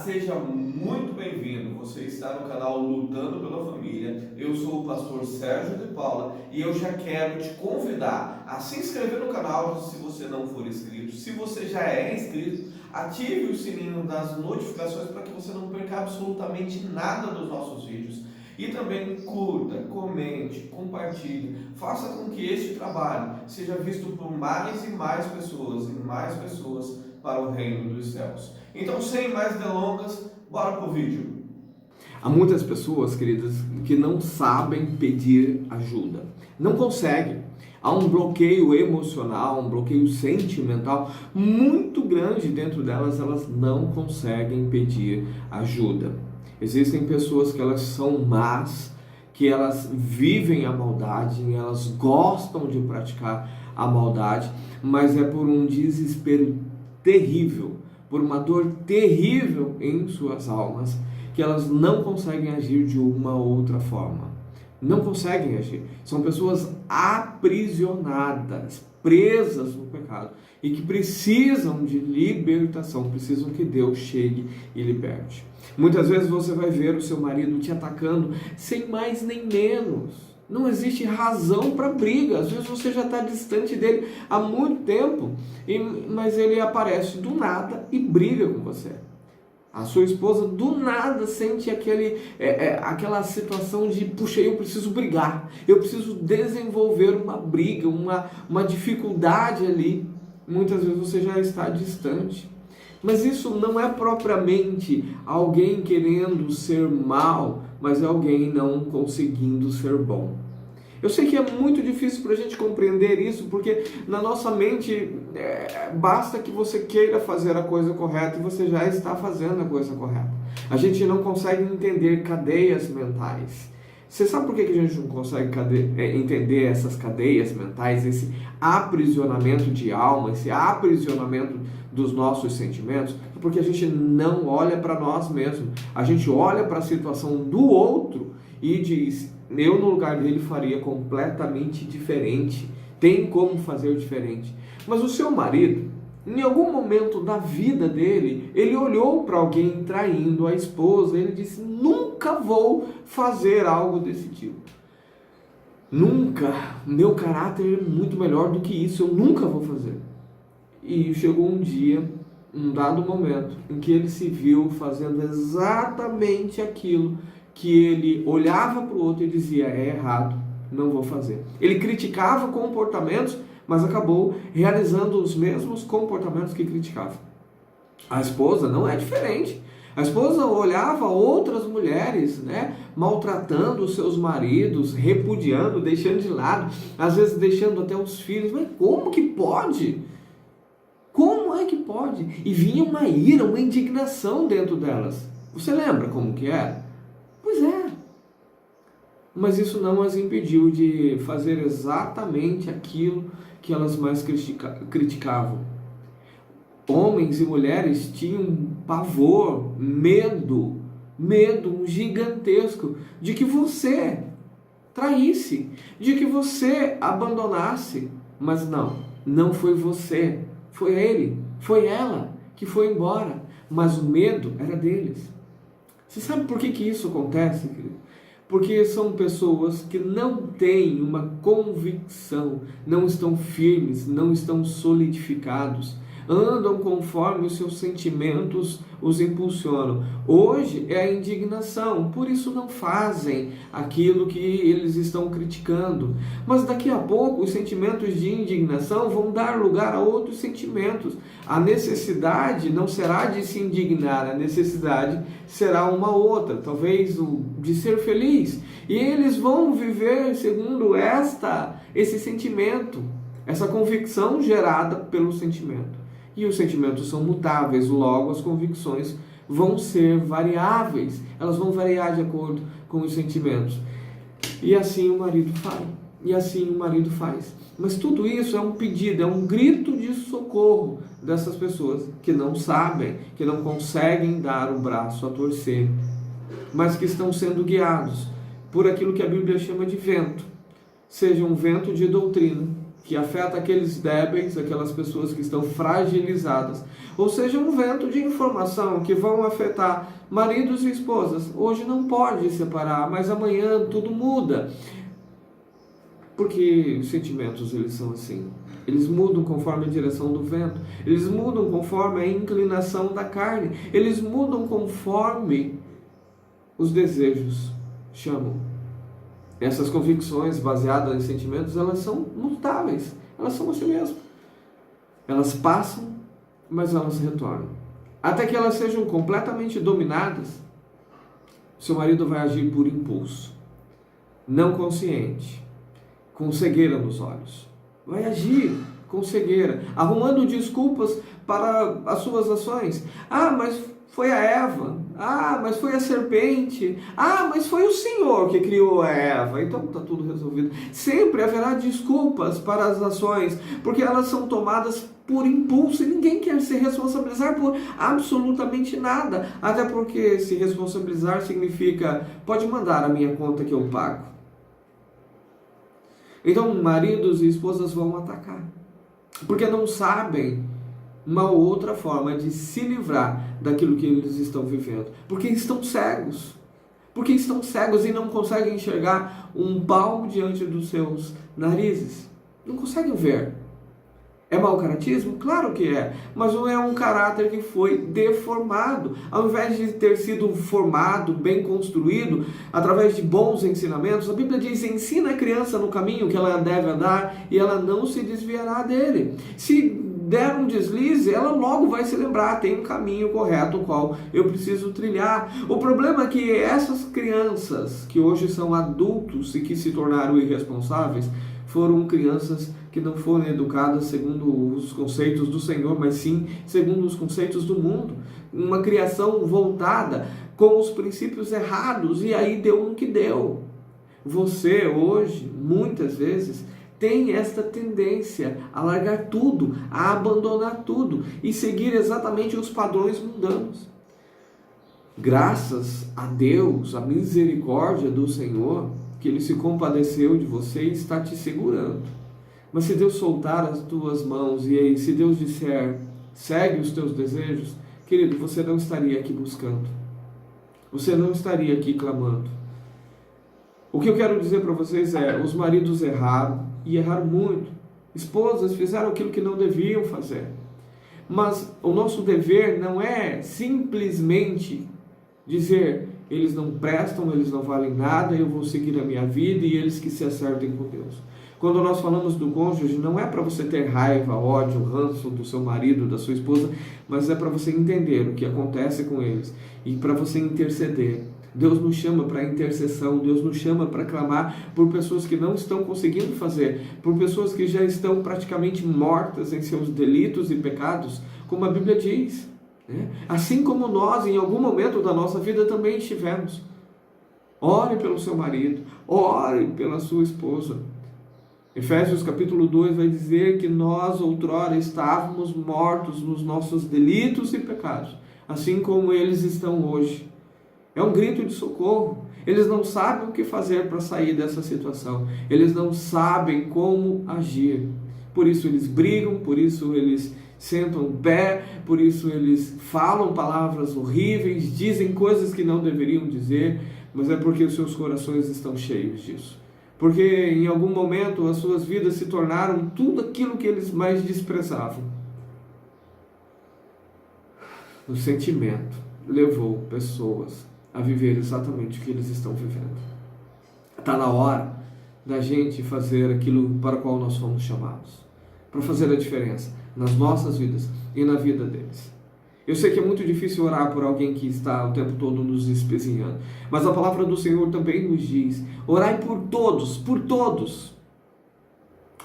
seja muito bem-vindo. Você está no canal Lutando pela Família. Eu sou o pastor Sérgio de Paula e eu já quero te convidar a se inscrever no canal se você não for inscrito. Se você já é inscrito, ative o sininho das notificações para que você não perca absolutamente nada dos nossos vídeos. E também curta, comente, compartilhe, faça com que este trabalho seja visto por mais e mais pessoas para o reino dos céus. Então, sem mais delongas, bora pro vídeo. Há muitas pessoas, queridas, que não sabem pedir ajuda, não conseguem. Há um bloqueio emocional, um bloqueio sentimental muito grande dentro delas, elas não conseguem pedir ajuda. Existem pessoas que elas são más, que elas vivem a maldade, elas gostam de praticar a maldade, mas é por um desespero terrível, por uma dor terrível em suas almas, que elas não conseguem agir de uma outra forma. Não conseguem agir. São pessoas aprisionadas, presas no pecado e que precisam de libertação, precisam que Deus chegue e liberte. Muitas vezes você vai ver o seu marido te atacando sem mais nem menos. Não existe razão para briga. Às vezes você já está distante dele há muito tempo, mas ele aparece do nada e briga com você. A sua esposa do nada sente aquela situação de, puxa, eu preciso brigar, eu preciso desenvolver uma briga, uma dificuldade ali. Muitas vezes você já está distante. Mas isso não é propriamente alguém querendo ser mal, mas é alguém não conseguindo ser bom. Eu sei que é muito difícil para a gente compreender isso, porque na nossa mente basta que você queira fazer a coisa correta e você já está fazendo a coisa correta. A gente não consegue entender cadeias mentais. Você sabe por que a gente não consegue entender essas cadeias mentais, esse aprisionamento de alma, esse aprisionamento dos nossos sentimentos? Porque a gente não olha para nós mesmos. A gente olha para a situação do outro e diz, eu no lugar dele faria completamente diferente. Tem como fazer diferente. Mas o seu marido, em algum momento da vida dele, ele olhou para alguém traindo a esposa, ele disse, nunca vou fazer algo desse tipo. Nunca, meu caráter é muito melhor do que isso, eu nunca vou fazer. E chegou um dia, um dado momento, em que ele se viu fazendo exatamente aquilo que ele olhava para o outro e dizia, é errado, não vou fazer. Ele criticava comportamentos, mas acabou realizando os mesmos comportamentos que criticava. A esposa não é diferente. A esposa olhava outras mulheres, maltratando os seus maridos, repudiando, deixando de lado, às vezes deixando até os filhos. Mas como que pode? Como é que pode? E vinha uma ira, uma indignação dentro delas. Você lembra como que era? Pois é. Mas isso não as impediu de fazer exatamente aquilo que elas mais criticavam. Homens e mulheres tinham pavor, medo gigantesco de que você traísse, de que você abandonasse. Mas não foi você, foi ele, foi ela que foi embora. Mas o medo era deles. Você sabe por que isso acontece, querido? Porque são pessoas que não têm uma convicção, não estão firmes, não estão solidificados, andam conforme os seus sentimentos os impulsionam. Hoje é a indignação, por isso não fazem aquilo que eles estão criticando. Mas daqui a pouco os sentimentos de indignação vão dar lugar a outros sentimentos. A necessidade não será de se indignar, a necessidade será uma outra, talvez de ser feliz. E eles vão viver segundo esse sentimento, essa convicção gerada pelo sentimento. E os sentimentos são mutáveis, logo as convicções vão ser variáveis, elas vão variar de acordo com os sentimentos. E assim o marido faz. Mas tudo isso é um pedido, é um grito de socorro dessas pessoas que não sabem, que não conseguem dar o braço a torcer, mas que estão sendo guiados por aquilo que a Bíblia chama de vento. Seja um vento de doutrina, que afeta aqueles débeis, aquelas pessoas que estão fragilizadas, ou seja, um vento de informação que vão afetar maridos e esposas. Hoje não pode separar, mas amanhã tudo muda. Porque os sentimentos, eles são assim. Eles mudam conforme a direção do vento. Eles mudam conforme a inclinação da carne. Eles mudam conforme os desejos chamam. Essas convicções baseadas em sentimentos, elas são mutáveis. Elas são assim mesmo. Elas passam, mas elas retornam. Até que elas sejam completamente dominadas, seu marido vai agir por impulso, não consciente, com cegueira nos olhos. Vai agir com cegueira, arrumando desculpas para as suas ações. Mas foi a Eva. Mas foi a serpente. Mas foi o Senhor que criou a Eva. Então está tudo resolvido. Sempre haverá desculpas para as ações, porque elas são tomadas por impulso e ninguém quer se responsabilizar por absolutamente nada. Até porque se responsabilizar significa, pode mandar a minha conta que eu pago. Então maridos e esposas vão atacar, porque não sabem uma outra forma de se livrar daquilo que eles estão vivendo. Porque estão cegos. Porque estão cegos e não conseguem enxergar um palmo diante dos seus narizes. Não conseguem ver. É mau caratismo? Claro que é. Mas não é um caráter que foi deformado. Ao invés de ter sido formado, bem construído, através de bons ensinamentos, a Bíblia diz: ensina a criança no caminho que ela deve andar e ela não se desviará dele. Se der um deslize, ela logo vai se lembrar, tem um caminho correto o qual eu preciso trilhar. O problema é que essas crianças que hoje são adultos e que se tornaram irresponsáveis, foram crianças que não foram educadas segundo os conceitos do Senhor, mas sim segundo os conceitos do mundo. Uma criação voltada com os princípios errados, e aí deu no que deu. Você hoje, muitas vezes, tem esta tendência a largar tudo, a abandonar tudo e seguir exatamente os padrões mundanos. Graças a Deus, a misericórdia do Senhor, que Ele se compadeceu de você e está te segurando. Mas se Deus soltar as tuas mãos e aí, se Deus disser, segue os teus desejos, querido, você não estaria aqui buscando. Você não estaria aqui clamando. O que eu quero dizer para vocês é, os maridos erraram, e erraram muito. Esposas fizeram aquilo que não deviam fazer. Mas o nosso dever não é simplesmente dizer, eles não prestam, eles não valem nada, eu vou seguir a minha vida e eles que se acertem com Deus. Quando nós falamos do cônjuge, não é para você ter raiva, ódio, ranço do seu marido, da sua esposa, mas é para você entender o que acontece com eles e para você interceder. Deus nos chama para intercessão, Deus nos chama para clamar por pessoas que não estão conseguindo fazer, por pessoas que já estão praticamente mortas em seus delitos e pecados, como a Bíblia diz. Assim como nós, em algum momento da nossa vida, também estivemos. Ore pelo seu marido, ore pela sua esposa. Efésios capítulo 2 vai dizer que nós outrora estávamos mortos nos nossos delitos e pecados, assim como eles estão hoje. É um grito de socorro. Eles não sabem o que fazer para sair dessa situação. Eles não sabem como agir. Por isso eles brigam, por isso eles sentam o pé, por isso eles falam palavras horríveis, dizem coisas que não deveriam dizer, mas é porque os seus corações estão cheios disso. Porque em algum momento as suas vidas se tornaram tudo aquilo que eles mais desprezavam. O sentimento levou pessoas a viver exatamente o que eles estão vivendo. Está na hora da gente fazer aquilo para o qual nós fomos chamados, para fazer a diferença nas nossas vidas e na vida deles. Eu sei que é muito difícil orar por alguém que está o tempo todo nos espezinhando, mas a palavra do Senhor também nos diz, orai por todos,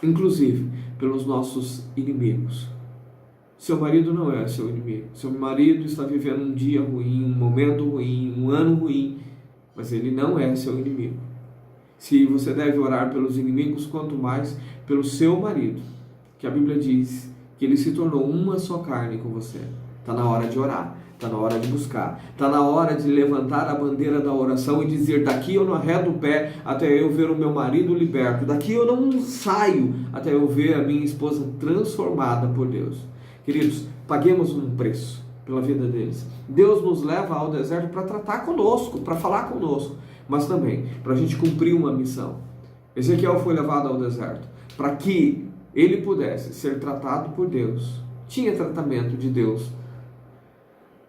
inclusive pelos nossos inimigos. Seu marido não é seu inimigo. Seu marido está vivendo um dia ruim, um momento ruim, um ano ruim, mas ele não é seu inimigo. Se você deve orar pelos inimigos, quanto mais pelo seu marido, que a Bíblia diz que ele se tornou uma só carne com você. Está na hora de orar. Está na hora de buscar. Está na hora de levantar a bandeira da oração e dizer: daqui eu não arredo o pé até eu ver o meu marido liberto. Daqui eu não saio até eu ver a minha esposa transformada por Deus. Queridos, paguemos um preço pela vida deles. Deus nos leva ao deserto para tratar conosco, para falar conosco, mas também para a gente cumprir uma missão. Ezequiel foi levado ao deserto para que ele pudesse ser tratado por Deus. Tinha tratamento de Deus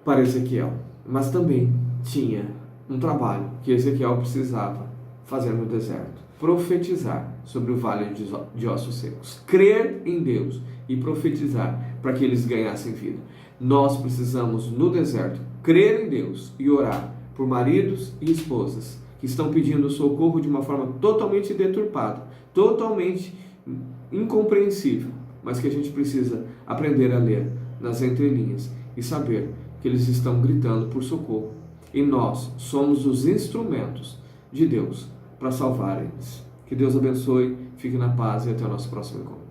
para Ezequiel, mas também tinha um trabalho que Ezequiel precisava fazer no deserto: profetizar sobre o vale de ossos secos, crer em Deus e profetizar para que eles ganhassem vida. Nós precisamos, no deserto, crer em Deus e orar por maridos e esposas que estão pedindo socorro de uma forma totalmente deturpada, totalmente incompreensível, mas que a gente precisa aprender a ler nas entrelinhas e saber que eles estão gritando por socorro. E nós somos os instrumentos de Deus para salvar eles. Que Deus abençoe, fique na paz e até o nosso próximo encontro.